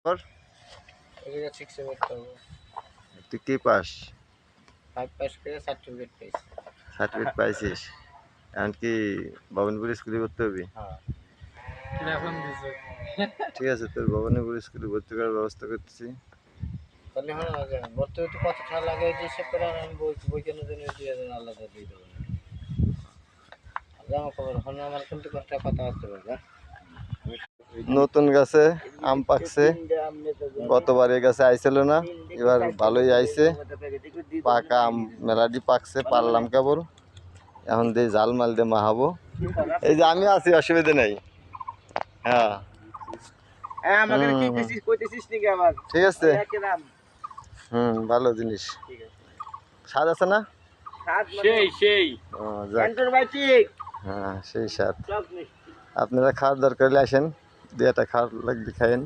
তোর এদিকে 6 এ পড়তে হবে। তুই কি পাস? 5 পাস করে সার্টিফিকেট পেয়েছি। সার্টিফিকেট পাইছিস? এখন কি ভবানীপুর স্কুলে ভর্তি হবি? হ্যাঁ। এখন দিছে ঠিক আছে, তোর ভবানীপুর স্কুলে ভর্তি করার ব্যবস্থা করতেছি। তাহলে হয় না যে ভর্তি হতে কত টাকা লাগে যে হিসাব করে আমি বই কেনার জন্য দিয়ে দেন আলাদা দিয়ে দেবো। জামা কাপড় হলে আমার কিন্তু একটা কথা আসতে পারবে। নতুন গাছে আম পাকছে, গতবার এই গাছে আইছিল না, এবার ভালোই আইছে। পাকা আম মেলাডি পাকছে, পারলাম কেবল। এখন দিয়ে জাল মাল দিয়ে মাহাবো। এই যে আমি আছি, অসুবিধা নেই। হ্যাঁ আমাকে কি কইছিস কইতেছিস নাকি আবার? ঠিক আছে, একই দাম। ভালো জিনিস। ঠিক আছে। স্বাদ আছে না? স্বাদ সেই ও যাক, অ্যান্টিবায়োটিক হ্যাঁ সেই স্বাদ। সব মিষ্টি। আপনারা খাওয়ার দরকার হলে আসেন, 2 একটা খাওয়ার লাগবে খাইয়েন।